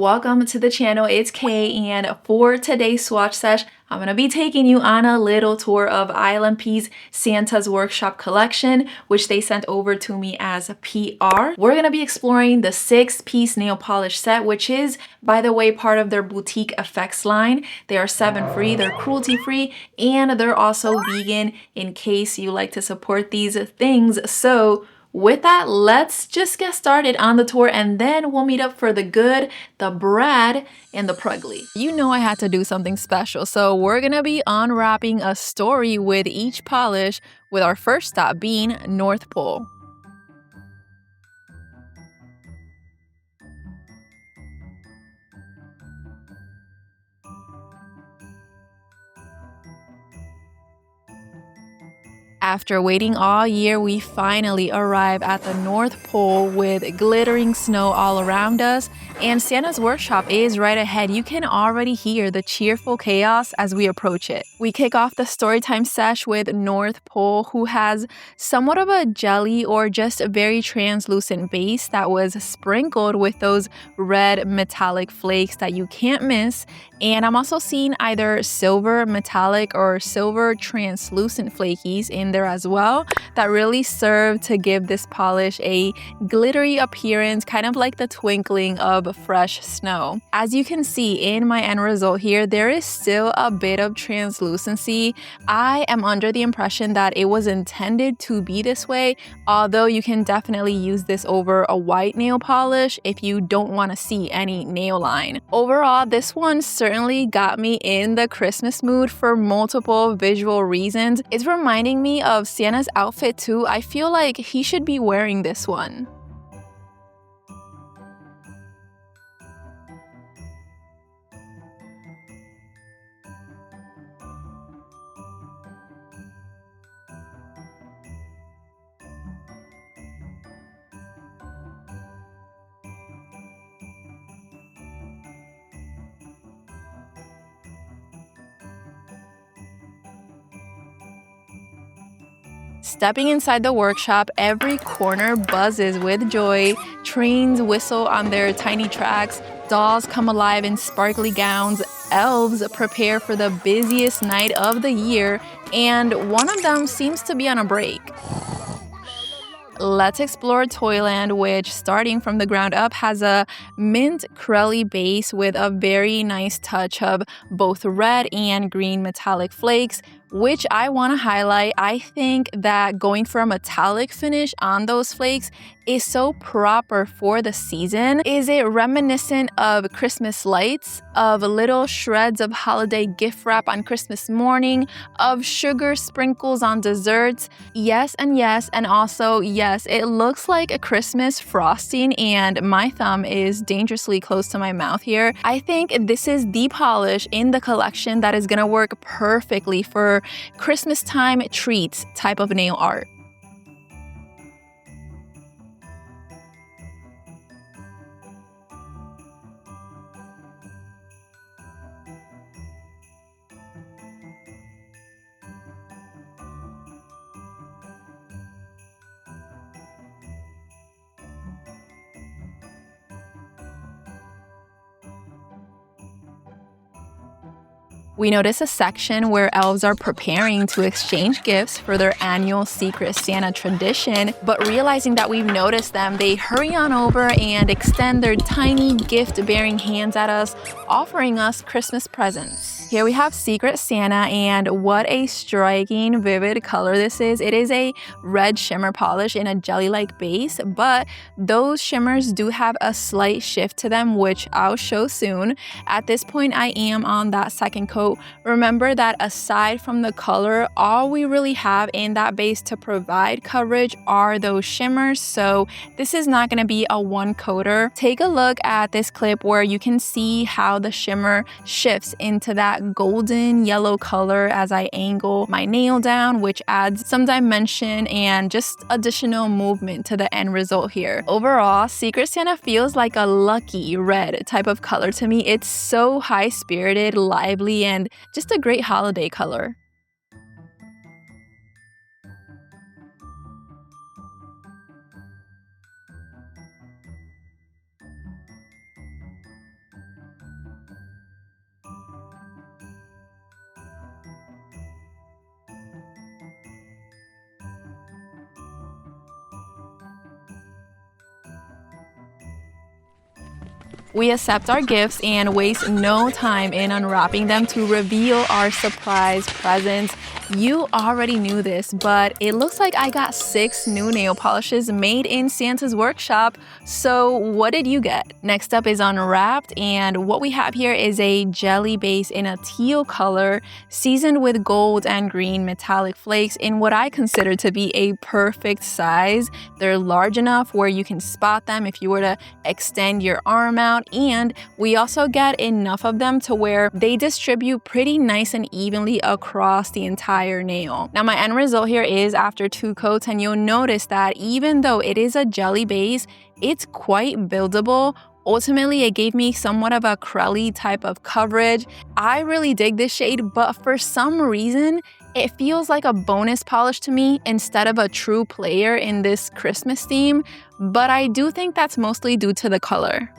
Welcome to the channel, it's Kay, and for today's swatch sesh, I'm going to be taking you on a little tour of ILNP's Santa's Workshop collection, which they sent over to me as a PR. We're going to be exploring the 6-piece nail polish set, which is, by the way, part of their boutique effects line. They are 7-free, they're cruelty-free, and they're also vegan in case you like to support these things. So with that, let's just get started on the tour and then we'll meet up for the good, the Brad, and the Prugly. You know I had to do something special, so we're gonna be unwrapping a story with each polish, with our first stop being North Pole. After waiting all year, we finally arrive at the North Pole with glittering snow all around us, and Santa's Workshop is right ahead. You can already hear the cheerful chaos as we approach it. We kick off the storytime sesh with North Pole, who has somewhat of a jelly or just a very translucent base that was sprinkled with those red metallic flakes that you can't miss. And I'm also seeing either silver metallic or silver translucent flakies in there as well that really serve to give this polish a glittery appearance, kind of like the twinkling of fresh snow. As you can see in my end result here, there is still a bit of translucency. I am under the impression that it was intended to be this way, although you can definitely use this over a white nail polish if you don't want to see any nail line. Overall, this one certainly got me in the Christmas mood for multiple visual reasons. It's reminding me of Santa's outfit too. I feel like he should be wearing this one. Stepping inside the workshop, every corner buzzes with joy. Trains whistle on their tiny tracks, dolls come alive in sparkly gowns, elves prepare for the busiest night of the year, and one of them seems to be on a break. Let's explore Toyland, which, starting from the ground up, has a mint crelly base with a very nice touch of both red and green metallic flakes, which I want to highlight. I think that going for a metallic finish on those flakes is so proper for the season. Is it reminiscent of Christmas lights, of little shreds of holiday gift wrap on Christmas morning, of sugar sprinkles on desserts? Yes and yes, and also yes, it looks like a Christmas frosting, and my thumb is dangerously close to my mouth here. I think this is the polish in the collection that is gonna work perfectly for Christmas time treats type of nail art. We notice a section where elves are preparing to exchange gifts for their annual Secret Santa tradition, but realizing that we've noticed them, they hurry on over and extend their tiny gift-bearing hands at us, offering us Christmas presents. Here we have Secret Santa, and what a striking, vivid color this is. It is a red shimmer polish in a jelly-like base, but those shimmers do have a slight shift to them, which I'll show soon. At this point, I am on that second coat. Remember that aside from the color, all we really have in that base to provide coverage are those shimmers, so this is not going to be a one coater. Take a look at this clip where you can see how the shimmer shifts into that golden yellow color as I angle my nail down, which adds some dimension and just additional movement to the end result here. Overall, Secret Santa feels like a lucky red type of color to me. It's so high-spirited, lively, and just a great holiday color. We accept our gifts and waste no time in unwrapping them to reveal our surprise presents. You already knew this, but it looks like I got 6 new nail polishes made in Santa's workshop. So what did you get? Next up is Unwrapped, and what we have here is a jelly base in a teal color, seasoned with gold and green metallic flakes in what I consider to be a perfect size. They're large enough where you can spot them if you were to extend your arm out, and we also get enough of them to where they distribute pretty nice and evenly across the entire nail. Now my end result here is after 2 coats, and you'll notice that even though it is a jelly base, it's quite buildable. Ultimately, it gave me somewhat of a crelly type of coverage. I really dig this shade, but for some reason, it feels like a bonus polish to me instead of a true player in this Christmas theme, but I do think that's mostly due to the color.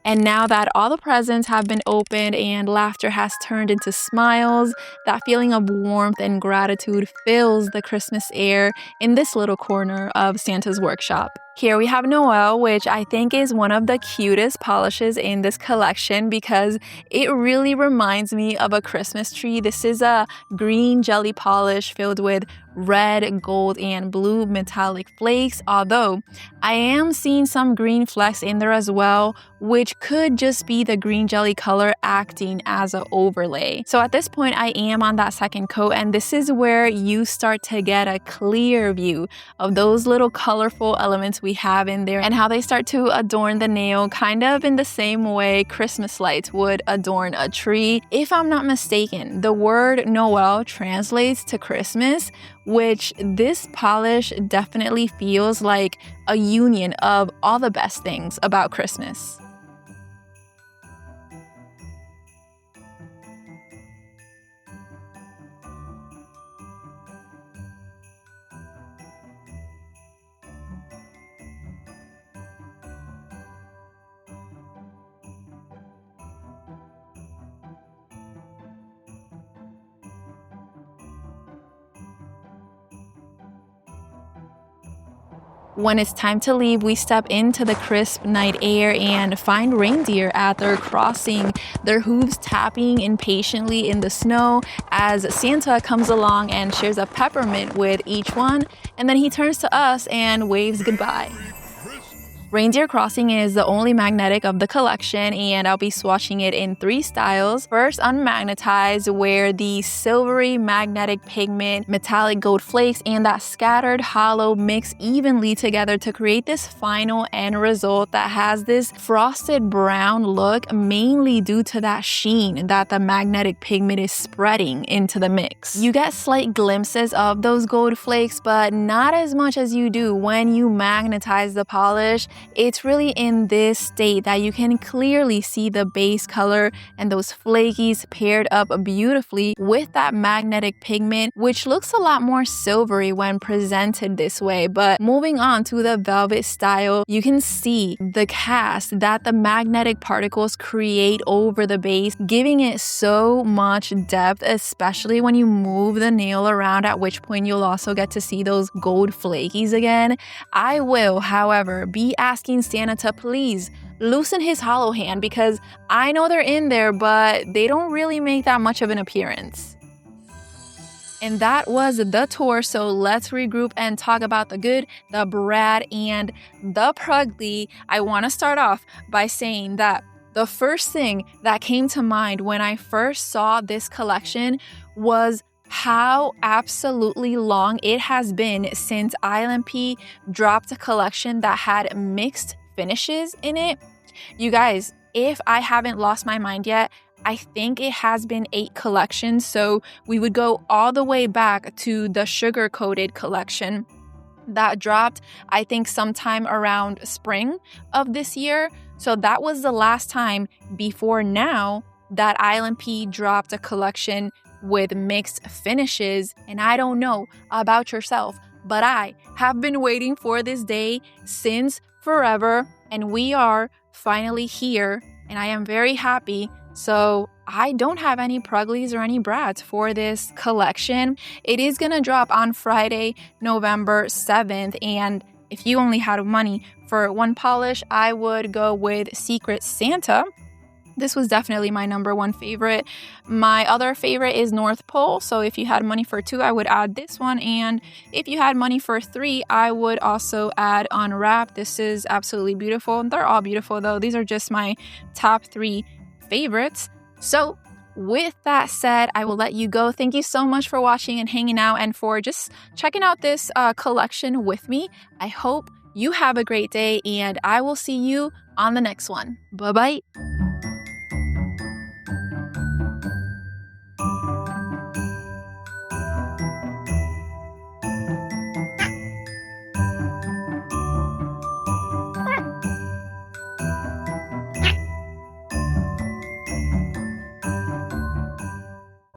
And now that all the presents have been opened and laughter has turned into smiles, that feeling of warmth and gratitude fills the Christmas air in this little corner of Santa's workshop. Here we have Noel, which I think is one of the cutest polishes in this collection because it really reminds me of a Christmas tree. This is a green jelly polish filled with red, gold, and blue metallic flakes, although I am seeing some green flecks in there as well, which could just be the green jelly color acting as an overlay. So at this point, I am on that second coat, and this is where you start to get a clear view of those little colorful elements we have in there and how they start to adorn the nail, kind of in the same way Christmas lights would adorn a tree. If I'm not mistaken, the word Noel translates to Christmas, which this polish definitely feels like a union of all the best things about Christmas. When it's time to leave, we step into the crisp night air and find reindeer at their crossing, their hooves tapping impatiently in the snow as Santa comes along and shares a peppermint with each one, and then he turns to us and waves goodbye. Reindeer Crossing is the only magnetic of the collection, and I'll be swatching it in 3 styles. First, unmagnetized, where the silvery magnetic pigment, metallic gold flakes, and that scattered hollow mix evenly together to create this final end result that has this frosted brown look, mainly due to that sheen that the magnetic pigment is spreading into the mix. You get slight glimpses of those gold flakes, but not as much as you do when you magnetize the polish. It's really in this state that you can clearly see the base color and those flakies paired up beautifully with that magnetic pigment, which looks a lot more silvery when presented this way. But moving on to the velvet style, you can see the cast that the magnetic particles create over the base, giving it so much depth, especially when you move the nail around, at which point you'll also get to see those gold flakies again. I will, however, be asking Santa to please loosen his hollow hand because I know they're in there, but they don't really make that much of an appearance. And that was the tour, so let's regroup and talk about the good, the bad, and the prugly. I want to start off by saying that the first thing that came to mind when I first saw this collection was how absolutely long it has been since ILNP dropped a collection that had mixed finishes in it. You guys, if I haven't lost my mind yet, I think it has been 8 collections, so we would go all the way back to the sugar-coated collection that dropped, I think, sometime around spring of this year. So that was the last time before now that ILNP dropped a collection with mixed finishes. And I don't know about yourself, but I have been waiting for this day since forever, and we are finally here, and I am very happy. So I don't have any Pruglies or any Brads for this collection. It is gonna drop on Friday, November 7th, and if you only had money for one polish, I would go with Secret Santa. This was definitely my number one favorite. My other favorite is North Pole. So if you had money for 2, I would add this one. And if you had money for 3, I would also add Unwrapped. This is absolutely beautiful. They're all beautiful though. These are just my top 3 favorites. So with that said, I will let you go. Thank you so much for watching and hanging out and for just checking out this collection with me. I hope you have a great day, and I will see you on the next one. Bye-bye.